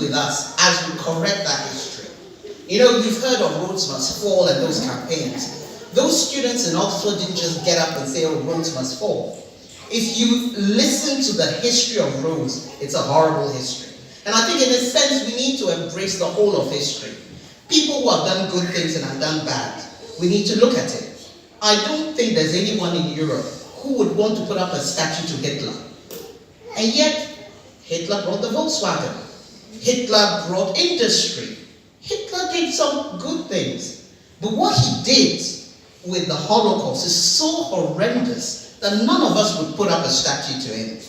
with us as we correct that history. You know, you've heard of Roads Must Fall and those campaigns. Those students in Oxford didn't just get up and say, oh, roads must fall. If you listen to the history of roads, it's a horrible history. And I think in a sense, we need to embrace the whole of history. People who have done good things and have done bad, we need to look at it. I don't think there's anyone in Europe who would want to put up a statue to Hitler. And yet, Hitler brought the Volkswagen. Hitler brought industry. Hitler did some good things. But what he did with the Holocaust is so horrendous that none of us would put up a statue to him.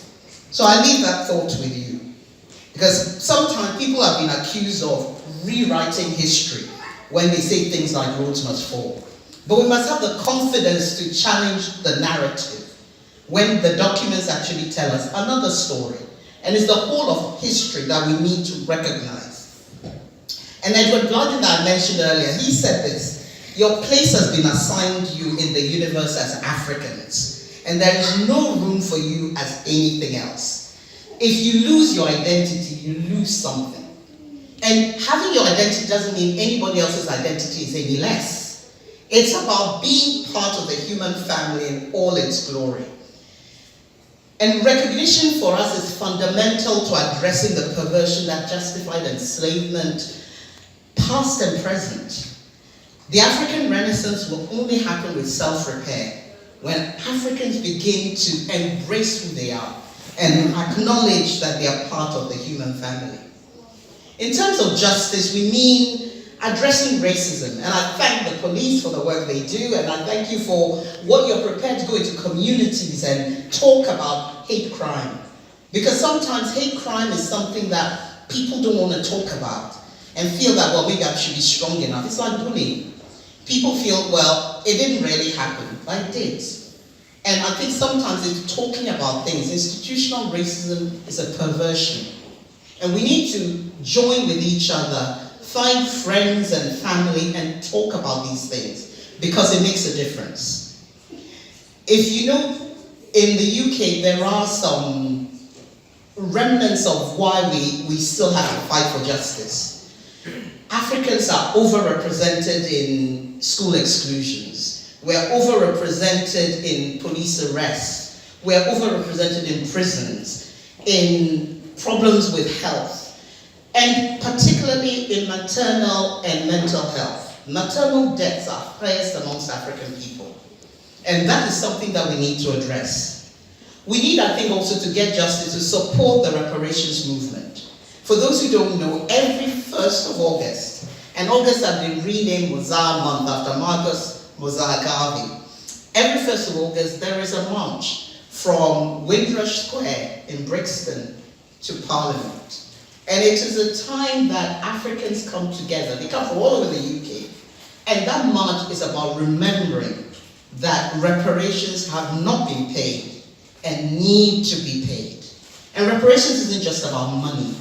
So I leave that thought with you. Because sometimes people have been accused of rewriting history when they say things like roads must fall. But we must have the confidence to challenge the narrative when the documents actually tell us another story. And it's the whole of history that we need to recognize. And Edward Bladin that I mentioned earlier, he said this: your place has been assigned you in the universe as Africans, and there is no room for you as anything else. If you lose your identity, you lose something. And having your identity doesn't mean anybody else's identity is any less. It's about being part of the human family in all its glory. And recognition for us is fundamental to addressing the perversion that justified enslavement, past and present. The African Renaissance will only happen with self-repair, when Africans begin to embrace who they are and acknowledge that they are part of the human family. In terms of justice, we mean addressing racism. And I thank the police for the work they do, and I thank you for what you're prepared to go into communities and talk about hate crime. Because sometimes hate crime is something that people don't want to talk about and feel that, well, maybe I should be strong enough. It's like bullying. People feel, well, it didn't really happen, but it did. And I think sometimes it's talking about things. Institutional racism is a perversion. And we need to join with each other, find friends and family, and talk about these things, because it makes a difference. If you know, in the UK, there are some remnants of why we still have to fight for justice. Africans are overrepresented in school exclusions. We're overrepresented in police arrests. We're overrepresented in prisons, in problems with health, and particularly in maternal and mental health. Maternal deaths are highest amongst African people. And that is something that we need to address. We need, I think, also to get justice to support the reparations movement. For those who don't know, every 1st of August, and August has been renamed Mozart Month after Marcus Mozart Garvey. Every 1st of August, there is a march from Windrush Square in Brixton to Parliament. And it is a time that Africans come together. They come from all over the UK. And that march is about remembering that reparations have not been paid and need to be paid. And reparations isn't just about money.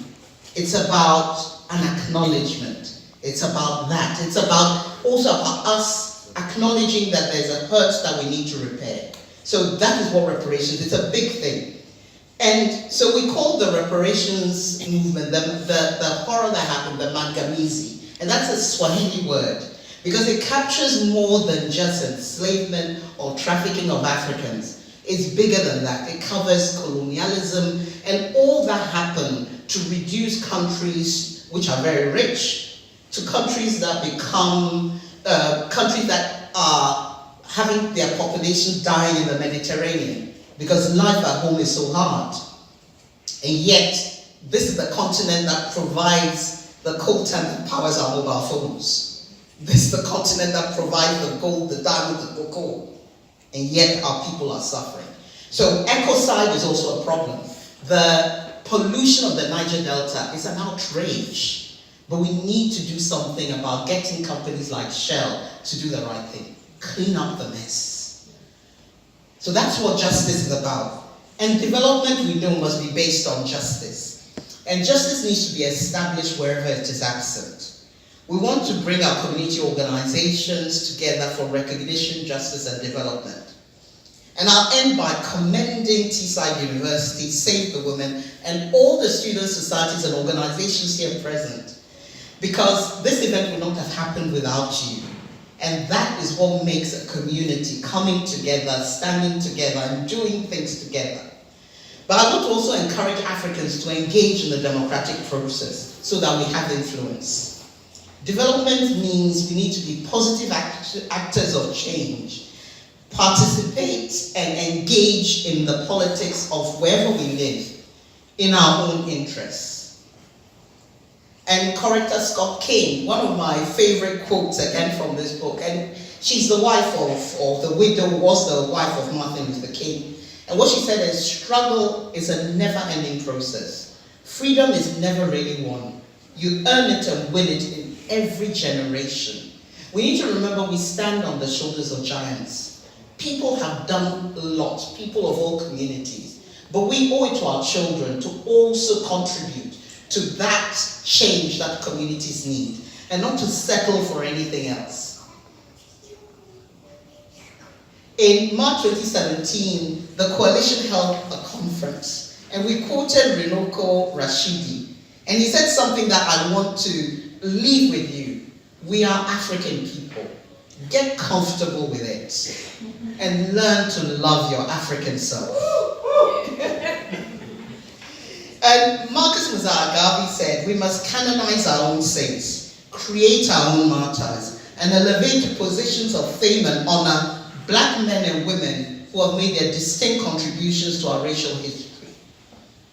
It's about an acknowledgement. It's about that. It's also about us acknowledging that there's a hurt that we need to repair. So that is what reparations is. It's a big thing. And so we call the reparations movement, the horror that happened, the Mangamizi. And that's a Swahili word, because it captures more than just enslavement or trafficking of Africans. It's bigger than that. It covers colonialism and all that happened to reduce countries which are very rich to countries that become countries that are having their populations dying in the Mediterranean, because life at home is so hard. And yet, this is the continent that provides the coltan that powers our mobile phones. This is the continent that provides the gold, the diamond, the cocoa. And yet, our people are suffering. So, ecocide is also a problem. The pollution of the Niger Delta is an outrage. But we need to do something about getting companies like Shell to do the right thing. Clean up the mess. So that's what justice is about. And development, we know, must be based on justice. And justice needs to be established wherever it is absent. We want to bring our community organizations together for recognition, justice, and development. And I'll end by commending Teesside University, Save the Women, and all the student societies and organizations here present, because this event would not have happened without you. And that is what makes a community, coming together, standing together, and doing things together. But I want to also encourage Africans to engage in the democratic process so that we have influence. Development means we need to be positive actors of change, participate and engage in the politics of wherever we live in our own interests. And Corrector Scott King, one of my favorite quotes again from this book, and she's the wife of the widow, was the wife of Martin Luther King. And what she said is, struggle is a never-ending process. Freedom is never really won. You earn it and win it in every generation. We need to remember we stand on the shoulders of giants. People have done a lot, people of all communities, but we owe it to our children to also contribute to that change that communities need, and not to settle for anything else. In March 2017, the coalition held a conference, and we quoted Rinoko Rashidi, and he said something that I want to leave with you. We are African people. Get comfortable with it, and learn to love your African self. And Marcus Muzagabi said, we must canonize our own saints, create our own martyrs, and elevate to positions of fame and honor Black men and women who have made their distinct contributions to our racial history.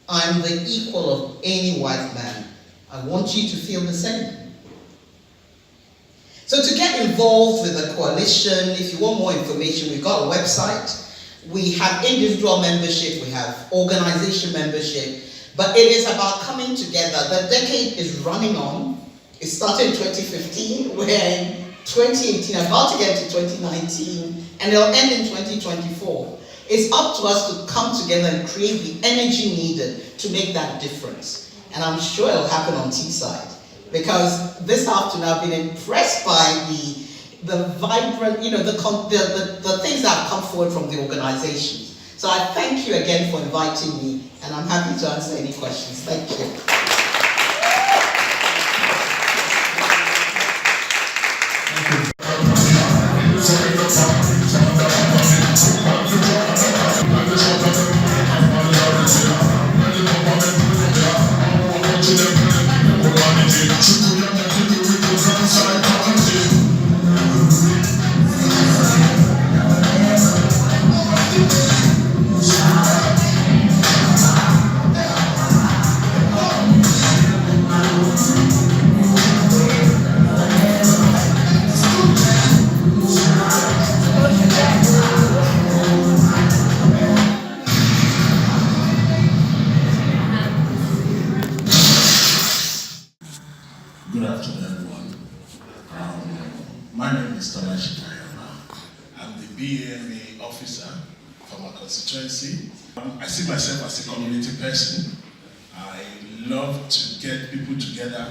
I'm the equal of any white man. I want you to feel the same. So to get involved with the coalition, if you want more information, we've got a website. We have individual membership, we have organization membership, but it is about coming together. The decade is running on. It started in 2015, we're in 2018, about to get to 2019, and it'll end in 2024. It's up to us to come together and create the energy needed to make that difference. And I'm sure it'll happen on Teesside, because this afternoon I've been impressed by the vibrant, the things that have come forward from the organizations. So I thank you again for inviting me, and I'm happy to answer any questions. Thank you. I see myself as a community person. I love to get people together.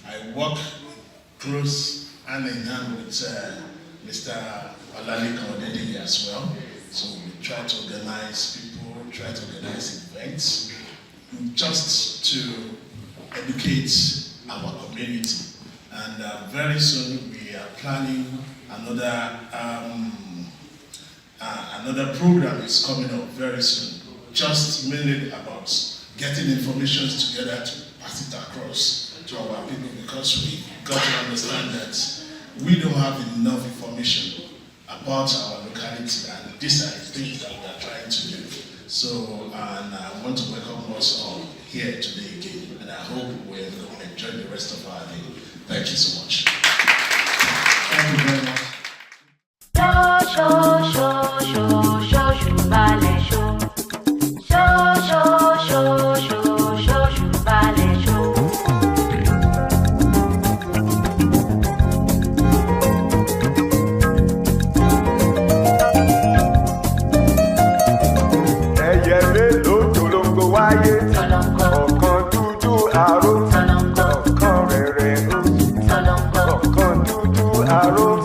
I work close hand in hand with Mr. Olalekan Odedele as well. So we try to organize people, try to organize events, just to educate our community. And very soon we are planning another program is coming up very soon, just mainly about getting information together to pass it across to our people, because we got to understand that we don't have enough information about our locality, and these are the things that we are trying to do. So, and I want to welcome us all here today again, and I hope we'll enjoy the rest of our day. Thank you so much. Thank you very much. Arrow,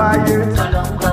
quiet.